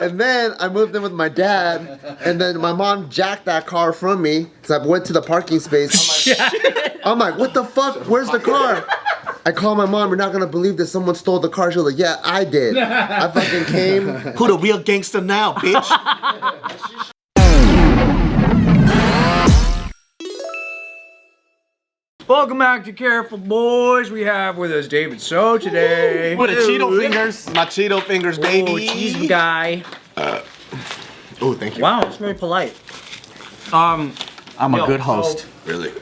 And then I moved in with my dad, and then my mom jacked that car from me because I went to the parking space. I'm like, what the fuck? Where's the car? I called my mom. You're not gonna believe this. Someone stole the car. She was like, yeah, I did. I fucking came. Who the real gangster now, bitch? Welcome back to Careful Boys. We have with us David So today. With the Cheeto fingers. My Cheeto fingers, baby. Oh, cheese guy. Oh, thank you. Wow, it's very polite. I'm a good host. Really?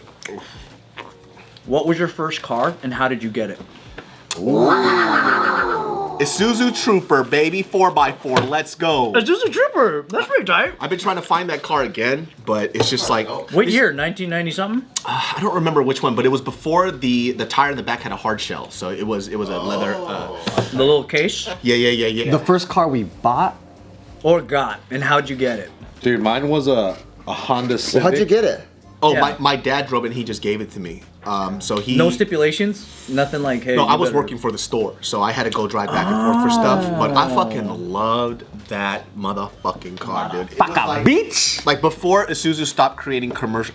What was your first car and how did you get it? Isuzu Trooper, baby, 4x4. Let's go. It's just a Trooper. That's pretty tight. I've been trying to find that car again, but it's just like... What year? 1990 something? I don't remember which one, but it was before the tire in the back had a hard shell, so it was a leather. The little case? Yeah. The first car we bought. Or got. And how'd you get it? Dude, mine was a Honda Civic. How'd you get it? Oh, Yeah. my dad drove it and he just gave it to me. So he... No stipulations? Nothing like, hey, No, I you was better- working for the store, so I had to go drive back and forth for stuff. But I fucking loved that motherfucking car, dude. Fucka bitch. Like before Isuzu stopped creating commercial,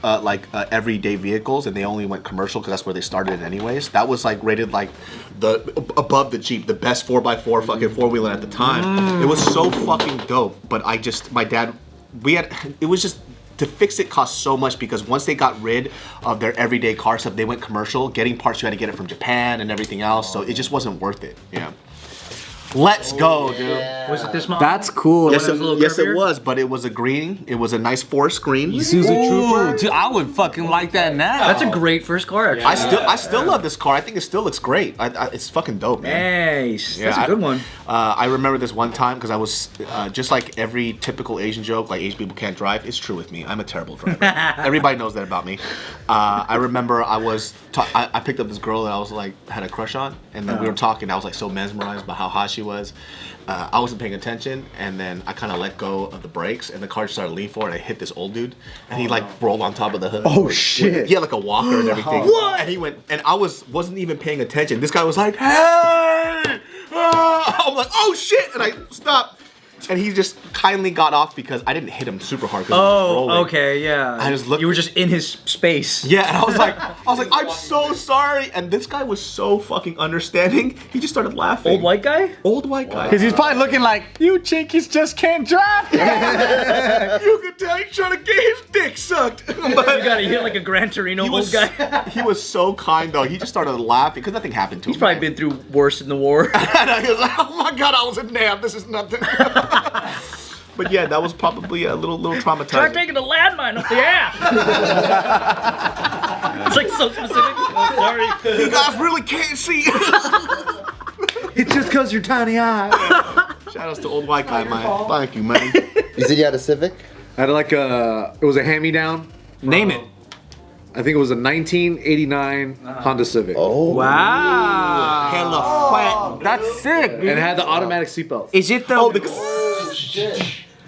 everyday vehicles, and they only went commercial because that's where they started anyways. That was like rated like above the Jeep, the best 4x4 fucking four-wheeler at the time. It was so fucking dope. But my dad, it was just. To fix it cost so much because once they got rid of their everyday car stuff, they went commercial. Getting parts, you had to get it from Japan and everything else, so it just wasn't worth it. Yeah. Let's go, dude. Was it this model? That's cool. Yes, was a little yes, it curvier? was, but it was a green. It was a nice forest green. Isuzu Trooper. Dude, I would fucking like that now. That's a great first car, actually. I still love this car. I think it still looks great. It's fucking dope, man. Nice. That's a good one. I remember this one time because I was just like every typical Asian joke, like Asian people can't drive. It's true with me. I'm a terrible driver. Everybody knows that about me. I remember I picked up this girl that I was like had a crush on, and then we were talking. I was like so mesmerized by how hot she was. I wasn't paying attention, and then I kind of let go of the brakes, and the car started leaning forward, and I hit this old dude, and he like rolled on top of the hood. Oh shit! Yeah, like a walker and everything. What? And he went, and I wasn't even paying attention. This guy was like, "Hey!" I'm like, "Oh shit!" And I stopped, and he just kindly got off because I didn't hit him super hard. Oh, okay, yeah. I just looked. You were just in his space. Yeah, and I was like, I'm so sorry. And this guy was so fucking understanding. He just started laughing. Old white guy? Old white guy. Because he's probably looking like, you chinkies just can't drive. You could tell he's trying to get his dick sucked. But You gotta hit like a Gran Torino old guy. he was so kind though. He just started laughing because nothing happened to him. He's probably been through worse in the war. And he was like, oh my god, I was a nab. This is nothing. But yeah, that was probably a little traumatizing. Try taking a landmine up the ass. It's like so specific. Oh, sorry. You guys really can't see. It's just cause you're tiny eyes. Shout outs to old white guy, man. Thank you, man. You said you had a Civic? I had like it was a hand-me-down. Name it. I think it was a 1989 Honda Civic. Oh. Wow. Hella fat. That's sick. And it had the automatic seatbelts. Is it the... Oh, the...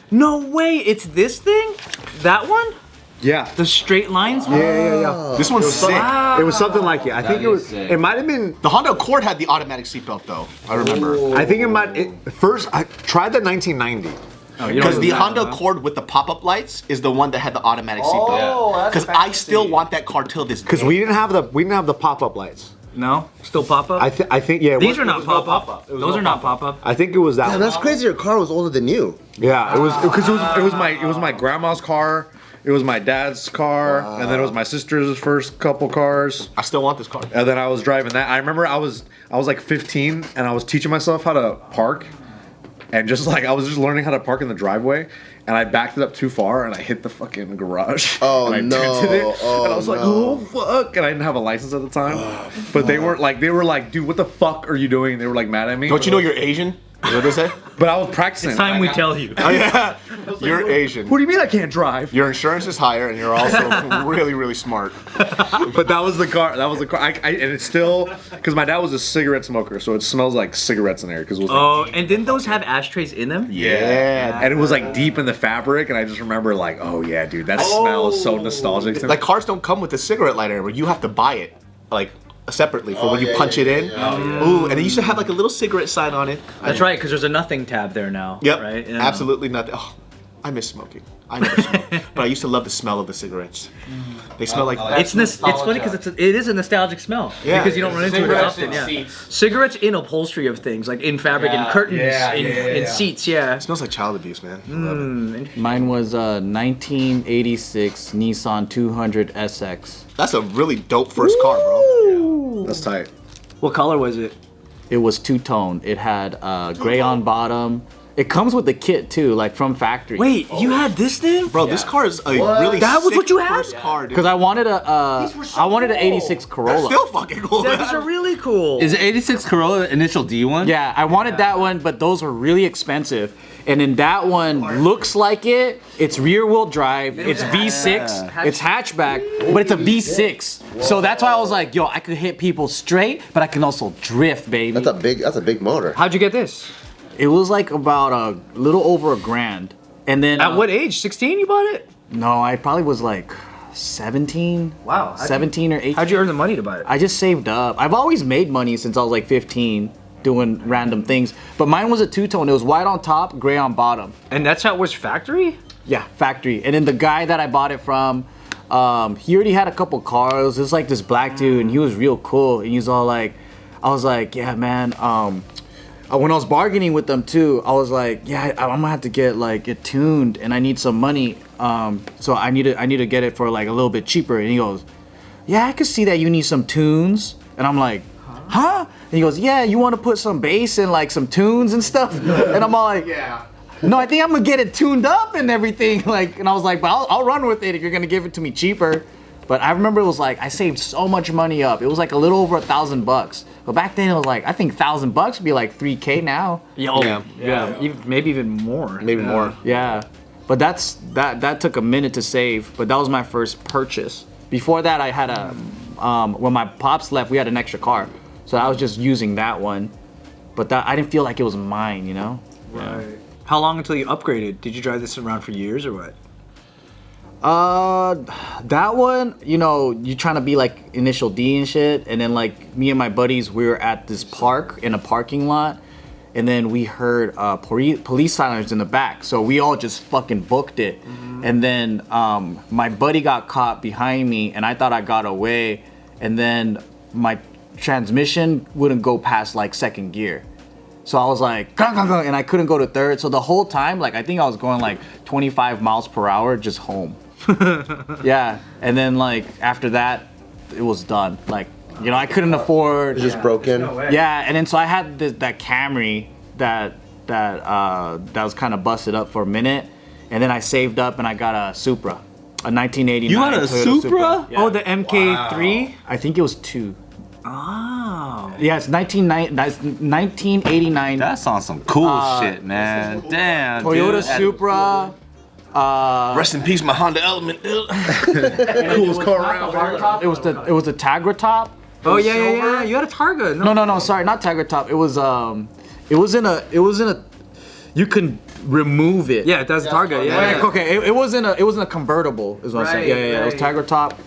No way, it's this thing? That one? Yeah. The straight lines? Yeah. This one's sick. It was something like it. I think it was. sick. It might have been. The Honda Accord had the automatic seatbelt though. I remember. I think it might. First, I tried the 1990. Because the Honda Accord with the pop-up lights is the one that had the automatic seatbelt. Because I still want that car till this day. Because we didn't have the pop-up lights. No? Still pop-up? I think yeah. These are not pop-up. Those are not pop-up. I think it was that. Damn, that's crazy. Your car was older than you. Yeah, it was because it was my grandma's car. It was my dad's car, and then it was my sister's first couple cars. I still want this car. And then I was driving that. I remember I was like 15, and I was teaching myself how to park, and just like I was just learning how to park in the driveway, and I backed it up too far, and I hit the fucking garage. Oh, and I no. dented it, Oh, and I was like, no. oh fuck, and I didn't have a license at the time. But they were like, dude, what the fuck are you doing? They were like mad at me. Don't you know you're Asian? Is that what they say? But I was practicing. It's time we tell you. Oh yeah. You're Asian. What do you mean I can't drive? Your insurance is higher, and you're also really, really smart. But that was the car. That was the car. And it's still because my dad was a cigarette smoker, so it smells like cigarettes in there. Because it was like, Oh, and didn't those have ashtrays in them? Yeah. and it was like deep in the fabric, and I just remember like, oh yeah, dude, that smell is so nostalgic to me. Like cars don't come with a cigarette lighter anymore. You have to buy it. Like separately for when you punch it in. Ooh, and it used to have like a little cigarette sign on it. That's right, because there's a nothing tab there now. Yep. Right? Absolutely nothing. Oh, I miss smoking. I never smoked, but I used to love the smell of the cigarettes. They smell like It's funny because it is a nostalgic smell. Yeah. Because you don't run into it Cigarettes often. and Yeah. seats. Cigarettes in upholstery of things, like in fabric and curtains, in seats. Yeah. It smells like child abuse, man. I love it. Mine was a 1986 Nissan 200 SX. That's a really dope first car, bro. That's tight. What color was it? It was two-tone. It had gray on bottom. It comes with the kit too, like from factory. Wait, you had this thing? Bro, this car is a really That was sick what you had? first car, dude. Because I wanted an '86 Corolla. Still fucking cool. Those are really cool. Is it 86 Corolla the initial D one? Yeah, I wanted that one, but those were really expensive. And then that one looks like it. It's rear-wheel drive. It's V6. It's hatchback, but it's a V6. So that's why I was like, yo, I could hit people straight, but I can also drift, baby. That's a big motor. How'd you get this? It was like about a little over $1,000. And then At what age? 16 you bought it? No, I probably was like 17. Wow. 17 or 18. How'd you earn the money to buy it? I just saved up. I've always made money since I was like 15 doing random things. But mine was a two-tone. It was white on top, gray on bottom. And that's how it was factory? Yeah, factory. And then the guy that I bought it from, he already had a couple cars. It was like this black dude, and he was real cool. And he was all like, I was like, yeah, man. When I was bargaining with them too, I was like, yeah, I'm gonna have to get like it tuned, and I need some money. So I need to get it for like a little bit cheaper. And he goes, yeah, I could see that you need some tunes. And I'm like, huh? And he goes, yeah, you want to put some bass and like some tunes and stuff. And I'm all like, yeah. No, I think I'm gonna get it tuned up and everything. Like, and I was like, but I'll run with it if you're gonna give it to me cheaper. But I remember it was like I saved so much money up. It was like a little over $1,000. But back then it was like I think $1,000 would be like $3K now. Yeah. Maybe even more. Maybe more. Yeah. But that took a minute to save. But that was my first purchase. Before that, I had a when my pops left, we had an extra car, so I was just using that one. But that I didn't feel like it was mine, you know. Right. How long until you upgraded? Did you drive this around for years or what? That one, you know, you trying to be like initial D and shit, and then like me and my buddies, we were at this park in a parking lot, and then we heard police sirens in the back, so we all just fucking booked it. And then my buddy got caught behind me, and I thought I got away, and then my transmission wouldn't go past like second gear. So I was like, gung, gung, gung, and I couldn't go to third. So the whole time, like I think I was going like 25 miles per hour just home. Yeah, and then like after that, it was done. Like, you know, I couldn't afford. Just broken. Yeah, and then so I had that Camry that was kind of busted up for a minute, and then I saved up and I got a Supra, a 1989. You got a Toyota Supra? Yeah. Oh, the MK3? I think it was 2. Oh. Yeah, it's 1989. That's on some cool shit, man. Damn, Toyota dude. Supra. Rest in peace, my Honda Element, dude. Coolest car around. It was the Tigra top. Oh yeah. You had a Targa. No, sorry, not Tigra top. It was in a. You can remove it. Yeah, that's Targa. Yeah. Okay, it wasn't a convertible. Is what I'm saying. Yeah. It was Tigra top,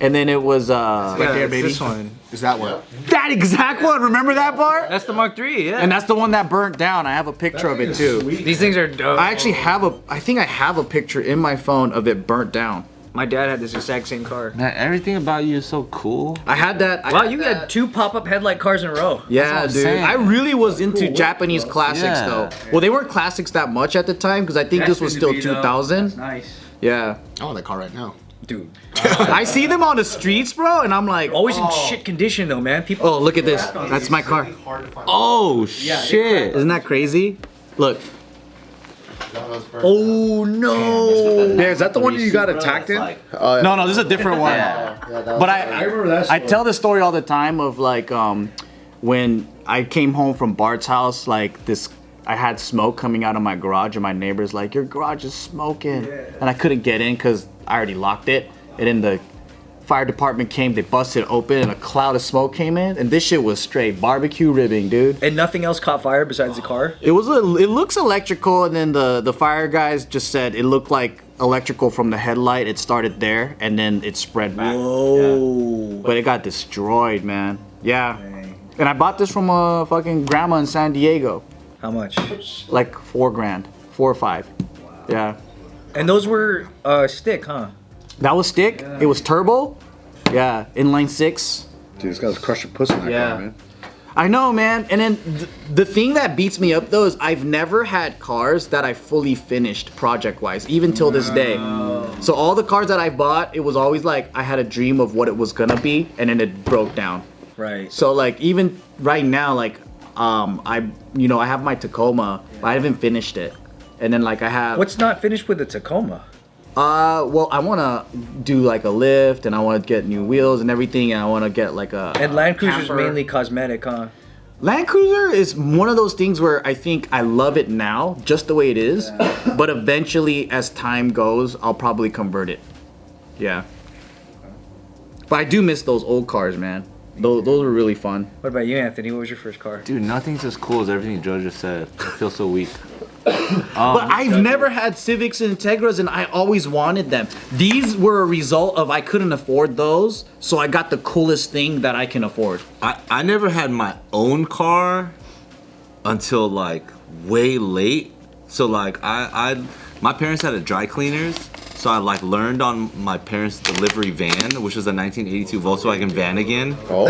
and then it was Yeah, this one. Is that one? that exact one. Remember that Bart? That's the Mark III. Yeah. And that's the one that burnt down. I have a picture of it too. These things are dope. I actually I think I have a picture in my phone of it burnt down. My dad had this exact same car. Man, everything about you is so cool. I had that. Wow, you had 2 pop-up headlight cars in a row. Yeah, I'm dude. saying. I really was into Japanese classics Yeah. though. Well, they weren't classics that much at the time because I think this was still 2000. Nice. Yeah. I want that car right now. Dude. I see them on the streets, bro, and I'm like, Always in shit condition though, man. People. oh, look at this. That's my car. Oh, shit. Isn't that crazy? Look. Oh no. Yeah, is that the one you got attacked in? No, this is a different one. But I remember that I tell this story all the time of like when I came home from Bart's house, like I had smoke coming out of my garage, and my neighbor's like, your garage is smoking. And I couldn't get in because I already locked it. And then the fire department came, they busted it open, and a cloud of smoke came in. And this shit was straight barbecue ribbing, dude. And nothing else caught fire besides the car? It looks electrical, and then the fire guys just said it looked like electrical from the headlight. It started there, and then it spread back. Whoa. But it got destroyed, man. Yeah. And I bought this from a fucking grandma in San Diego. How much? Like $4,000, 4 or 5. Yeah. And those were stick, huh? That was stick. It was turbo. Yeah. Inline 6. Dude, this guy's crushing pussy in that car, man. I know, man. And then the thing that beats me up though is I've never had cars that I fully finished project-wise, even till this day. So all the cars that I bought, it was always like I had a dream of what it was gonna be, and then it broke down. Right. So like even right now, like I have my Tacoma, but I haven't finished it. And then like I have What's not finished with the Tacoma? well, I wanna do like a lift, and I wanna get new wheels and everything, and I wanna get like a And Land Cruiser's camper. mainly cosmetic, huh? Land Cruiser is one of those things where I think I love it now, just the way it is, but eventually, as time goes, I'll probably convert it. Yeah. But I do miss those old cars, man. Those were really fun. What about you, Anthony? What was your first car? Dude, nothing's as cool as everything Joe just said. I feel so weak. But I've never had Civics and Integras, and I always wanted them. These were a result of I couldn't afford those, so I got the coolest thing that I can afford. I never had my own car until like way late. So like my parents had a dry cleaners, so I like learned on my parents' delivery van, which was a 1982 Volkswagen Vanagon. Oh.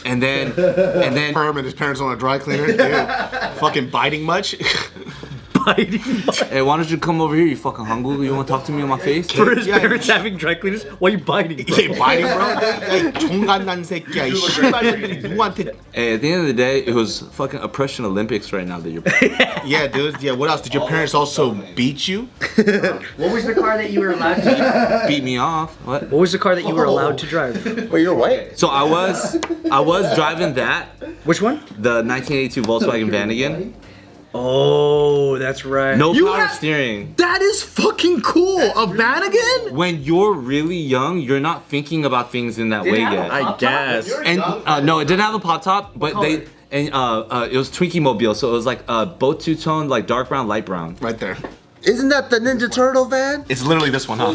And then Herm and his parents on a dry cleaner. Dude, fucking biting much? hey, why don't you come over here, you fucking hungry? You want to talk to me on my face? For his parents having dry cleaners? Why are you biting, bro? Hey, biting, bro? Hey, 종간난 새끼야. 이 씨발년들이 누구한테. Hey, at the end of the day, it was fucking oppression Olympics right now that you're. Yeah, dude. Yeah, what else? Did your parents also beat you? What was the car that you were allowed to Beat me off. What? What was the car that you were allowed to drive? Wait, you're white? So I was driving that, Which one? the 1982 Volkswagen Vanagon. Oh, that's right. No You power have- steering. That is fucking cool. A Vanagon? When you're really young, you're not thinking about things in that way yet. I guess. And no, it didn't have a pop top, but it was Twinkie Mobile, so it was like both two-tone, like dark brown, light brown. Right there. Isn't that the Ninja Turtle van? It's literally this one, huh?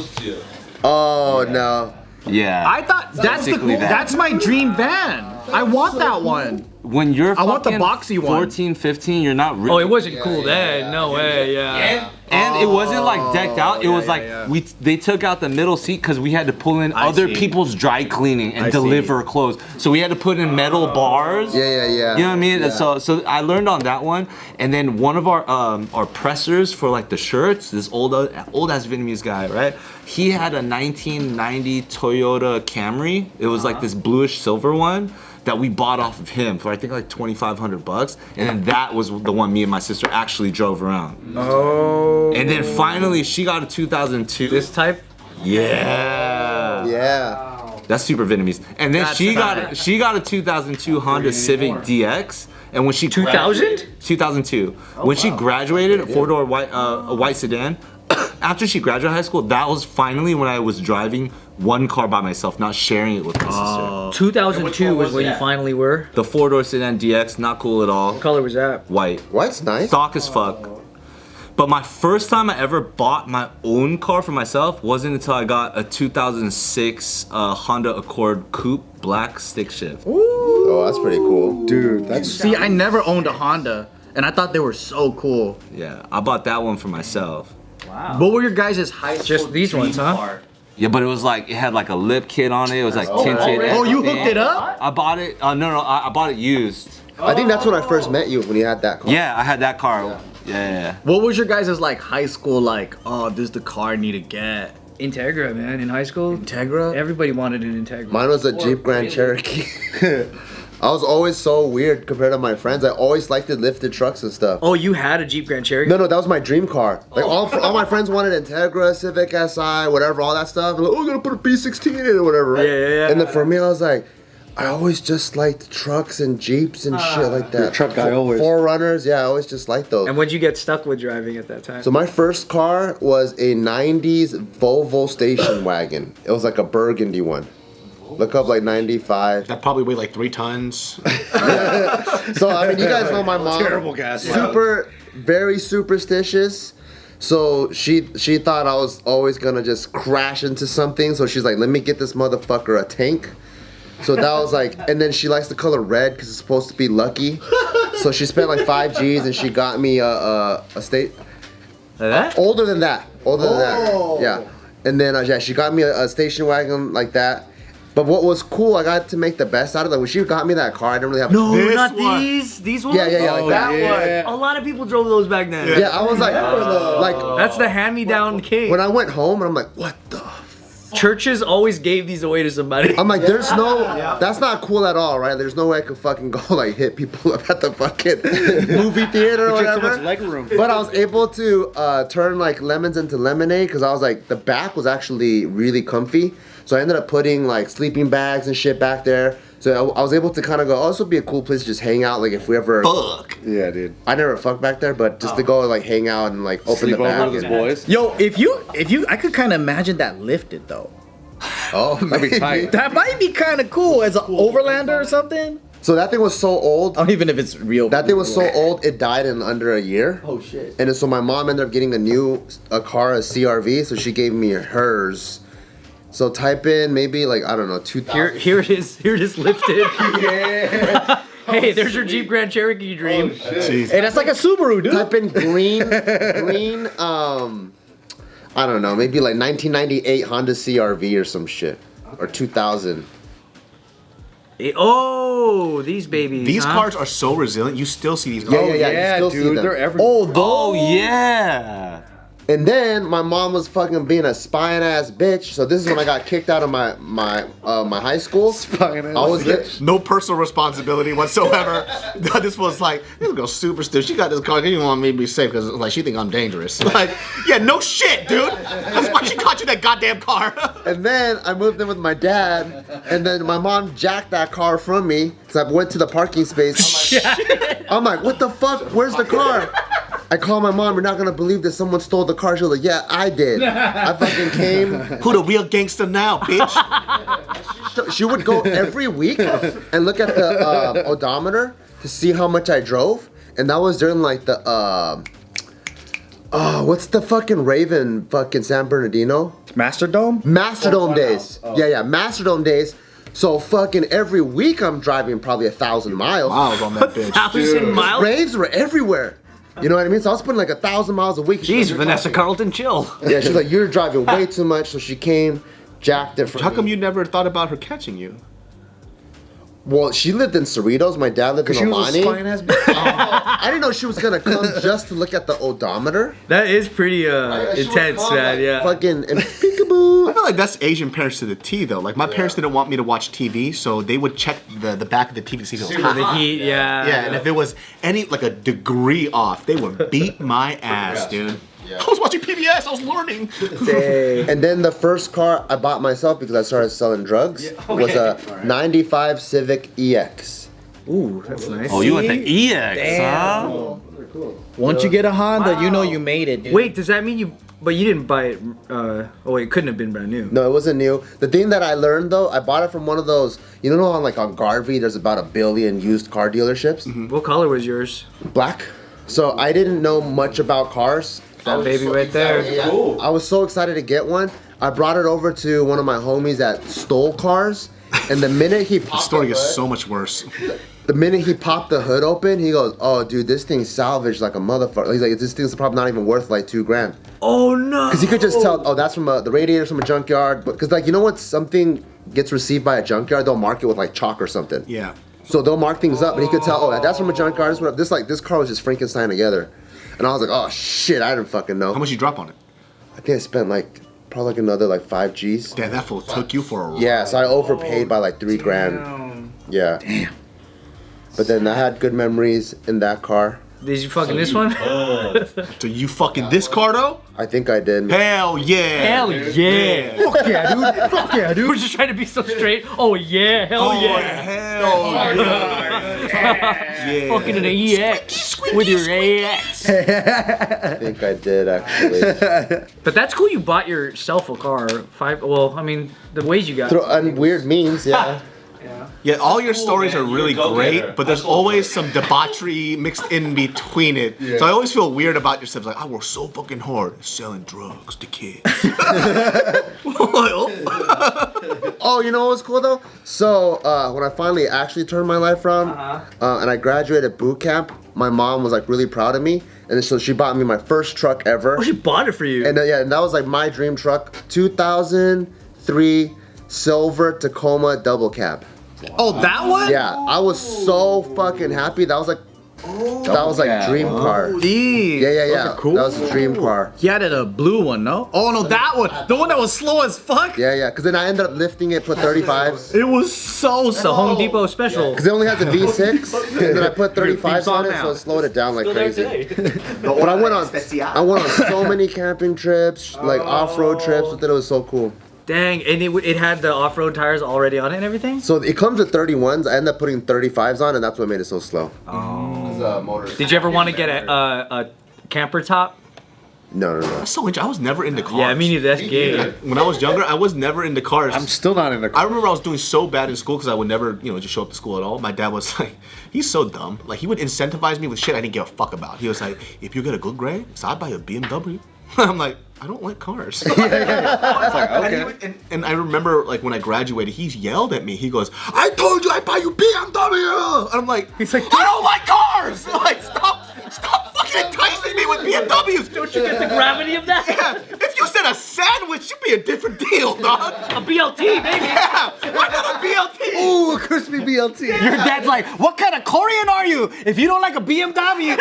Oh no. Yeah. I thought Basically that. that's my dream van. I want that one. When you're I want the fucking boxy one. 14, 15, you're not really. Oh, it wasn't cool then. No way, yeah. And it wasn't like decked out. It was like yeah. they took out the middle seat because we had to pull in other see. people's dry cleaning and I deliver clothes. So we had to put in metal bars. Yeah. You know what I mean? Yeah. So I learned on that one, and then one of our pressers for like the shirts, this old ass Vietnamese guy, right? He had a 1990 Toyota Camry. It was like this bluish silver one that we bought off of him for I think like $2,500, and then that was the one me and my sister actually drove around. Oh. And then finally she got a 2002. This type? Yeah. Yeah. That's super Vietnamese. And then That's she got a 2002 Honda Civic DX. And when she 2000? 2002. When she graduated, a four-door white sedan. After she graduated high school, that was finally when I was driving one car by myself, not sharing it with my sister. 2002 was when you finally were. The four-door sedan DX, not cool at all. What color was that? White. White's nice. Stock as fuck. But my first time I ever bought my own car for myself wasn't until I got a 2006 Honda Accord Coupe black stick shift. Oh, that's pretty cool. Dude, that's See, I never owned a Honda, and I thought they were so cool. Yeah, I bought that one for myself. What were your guys' high school Just these dream ones, huh? car? Yeah, but it was like, it had like a lip kit on it. It was like tinted. Oh, you everything. hooked it up? I bought it. No, I bought it used. I think that's when I first met you, when you had that car. Yeah, I had that car. Yeah. What was your guys' like high school like? Oh, this is the car I need to get. Integra, man. In high school, Integra? everybody wanted an Integra. Mine was a Jeep Grand Cherokee. I was always so weird compared to my friends. I always liked the lifted trucks and stuff. Oh, you had a Jeep Grand Cherokee? No, that was my dream car. Like all my friends wanted Integra, Civic Si, whatever, all that stuff. I'm like, oh, I'm gonna put a B16 in it or whatever. Right? Yeah. And then for me, I was like, I always just liked trucks and Jeeps and shit like that. You're a truck guy always. 4Runners, yeah, I always just liked those. And what'd you get stuck with driving at that time? So my first car was a 90s Volvo station wagon. It was like a burgundy one. Look up like 95. That probably weighed like 3 tons. So I mean, you guys know my mom. terrible gas. Very superstitious. So she thought I was always gonna just crash into something. So she's like, let me get this motherfucker a tank. So that was like, and then she likes the color red because it's supposed to be lucky. So she spent like 5 G's and she got me a state. That? Older than that. Yeah. And then yeah, she got me a station wagon like that. But what was cool, I got to make the best out of it. When she got me that car, I didn't really have. No, This not one. these ones. Yeah, like that one. A lot of people drove those back then. Yeah, I was like, That's the hand-me-down king. when I went home and I'm like, what the? Churches always gave these away to somebody. I'm like, there's no, that's not cool at all, right? There's no way I could fucking go like hit people up at the fucking movie theater or whatever. leg room. But I was able to turn like lemons into lemonade because I was like, the back was actually really comfy. So I ended up putting like sleeping bags and shit back there. So I was able to kind of go, oh, this would be a cool place to just hang out. Like if we ever, Fuck. Yeah, dude. I never fucked back there, but just to go like hang out and like open Sleep the bag. over with his boys. Yo, if you, I could kind of imagine that lifted though. Oh, That'd be tight. That might be kind of cool as an overlander or something. So that thing was so old. I don't even know if it's real. That thing was so old, it died in under a year. Oh shit. And then, so my mom ended up getting a car, a CRV, so she gave me hers. So type in maybe like, I don't know, 2000. Here it is lifted. Yeah. Hey, there's your Jeep Grand Cherokee dream. Hey, that's like a Subaru, dude. Type in green, I don't know, maybe like 1998 Honda CRV or some shit. Or 2000. Oh, these babies. These huh? cars are so resilient. You still see these cars. Yeah, you still see dude. them. They're everywhere. Oh yeah. And then my mom was fucking being a spying ass bitch. So this is when I got kicked out of my high school. Spying ass I was bitch. No personal responsibility whatsoever. This was like, this girl's super stupid. She got this car. She didn't want me to be safe because like she think I'm dangerous. Like, yeah, no shit, dude. That's why she caught you that goddamn car. And then I moved in with my dad, and then my mom jacked that car from me. So I went to the parking space. I'm like, what the fuck? Where's the car? I called my mom, you're not gonna believe this, someone stole the car. She was like, yeah, I did. I fucking came. Who the real gangster now, bitch? She would go every week and look at the odometer to see how much I drove. And that was during like the, what's the fucking Raven fucking San Bernardino? Masterdome? Masterdome days. Yeah, Masterdome days. So fucking every week I'm driving probably 1,000 miles. Miles on that bitch. 1,000 miles. Raves were everywhere. You know what I mean? So I was putting like 1,000 miles a week. Jeez, Vanessa Carlton, chill. Yeah, she's like, you're driving way too much. So she came, jacked it from How come me. you never thought about her catching you? Well, she lived in Cerritos. My dad lived in She was a Alani. spying ass bitch. I didn't know she was gonna come just to look at the odometer. That is pretty intense, man. Yeah. Fucking and I peekaboo. feel like that's Asian parents to the T, though. Like, my parents didn't want me to watch TV, so they would check the back of the TV to see if it was hot. The heat, yeah. Yeah, and if it was any, like, a degree off, they would beat my ass, dude. I was watching PBS, I was learning. And then the first car I bought myself because I started selling drugs was a '95 Civic EX. Ooh, that's nice. Oh, you went the EX, Damn. huh? Once you get a Honda, you know you made it, dude. Wait, does that mean you? But you didn't buy it. Oh, wait, it couldn't have been brand new. No, it wasn't new. The thing that I learned though, I bought it from one of those. You know, on Garvey, there's about 1 billion used car dealerships. What color was yours? Black. So I didn't know much about cars. That baby right there. Cool. I was so excited to get one. I brought it over to one of my homies that stole cars, and the minute he The popped story the is hood, so much worse. the minute he popped the hood open, he goes, "Oh, dude, this thing's salvaged like a motherfucker." He's like, "This thing's probably not even worth like $2,000." Oh no. Because he could just tell, "Oh, that's from the radiator's from a junkyard." But because you know what, something gets received by a junkyard, they'll mark it with like chalk or something. Yeah. So they'll mark things up, and he could tell, "Oh, that's from a junkyard." This car was just Frankenstein together. And I was like, oh shit, I didn't fucking know. How much you drop on it? I think I spent probably another 5 G's. Damn, that fool took you for a ride. Yeah, so I overpaid by like $3,000. Yeah. Damn. But then I had good memories in that car. Did you fucking this one? So you fucking this car though? I think I did. Hell yeah. Hell yeah. Fuck yeah, dude. Fuck yeah, dude. We're just trying to be so straight. Oh yeah, hell yeah. Hell yeah. Fucking an EX with your AX. I think I did actually. But that's cool. You bought yourself a car. The ways you got. Through weird means, yeah. Yeah, all your stories man. are really You're a great, go-getter. but there's always some debauchery mixed in between it. So I always feel weird about yourself. Like, I work so fucking hard selling drugs to kids. Oh, you know what was cool though? So when I finally actually turned my life around and I graduated boot camp, my mom was like really proud of me, and so she bought me my first truck ever. Oh, she bought it for you. And and that was like my dream truck, 2003 silver Tacoma double cab. Oh, that one? Yeah, I was so fucking happy. That was like dream car. Yeah. cool. That was a dream car. He had a blue one, no? Oh no, that one. The one that was slow as fuck. Yeah. Because then I ended up lifting it, put 35s. It was so the Home Depot special. Because it only has a V6, and then I put 35s on it, so it slowed it down like crazy. But I went on so many camping trips, like off-road trips with it. It was so cool. Dang, and it had the off-road tires already on it and everything? So it comes with 31s. I ended up putting 35s on, and that's what made it so slow. Did you ever want to get a camper top? No. That's so interesting. I was never into cars. Yeah, I mean, that's gay. When I was younger, I was never into cars. I'm still not in the I car. remember I was doing so bad in school because I would never, just show up to school at all. My dad was like, he's so dumb. Like, he would incentivize me with shit I didn't give a fuck about. He was like, if you get a good grade, so I'd buy you a BMW. I'm like, I don't like cars. Okay. And I remember, like, when I graduated, he yelled at me. He goes, I told you I'd buy you BMW. And I'm like, I don't like cars. I'm like, stop fucking enticing me with BMWs. Don't you get the gravity of that? Yeah, if you said a sandwich, it'd be a different deal, dog. A BLT, baby. Yeah, why not a BLT? Ooh, a crispy BLT. Your dad's like, what kind of Korean are you? If you don't like a BMW.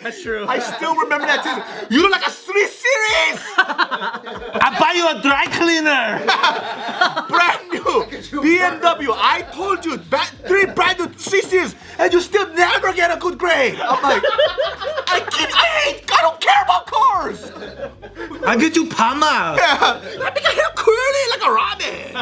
That's true. I still remember that too. You look like a 3 Series. I buy you a dry cleaner. Brand new BMW. I told you, 3 brand new 3 Series, and you still never get a good grade. I'm like, I don't care about cars. I get you Pama. I think I hit curly like a rabbit.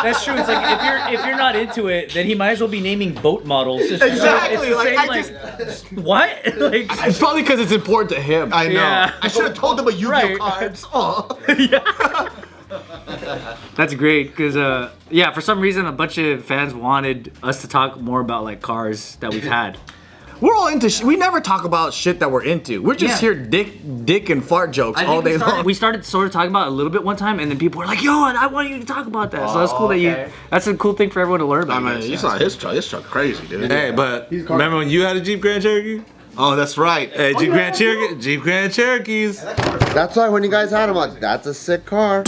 That's true. It's like if you're not into it, then he might as well be naming boat models. Exactly. It's the Like, same, what? Like, It's probably because it's important to him. I know. Yeah. I should have told them a Yu-Gi-Oh Right. cards. Oh. that's great because for some reason a bunch of fans wanted us to talk more about like cars that we've had. We're all into we never talk about shit that we're into. We're just Yeah. here dick and fart jokes all day long. We started sort of talking about it a little bit one time, and then people were like, "Yo, I want you to talk about that." So that's cool that that's a cool thing for everyone to learn about. I mean, you saw his truck. His truck crazy, dude. Hey, but remember when you had a Jeep Grand Cherokee? Oh, that's right. Hey, Jeep Grand Cherokees. That's why when you guys had them, I'm like, that's a sick car.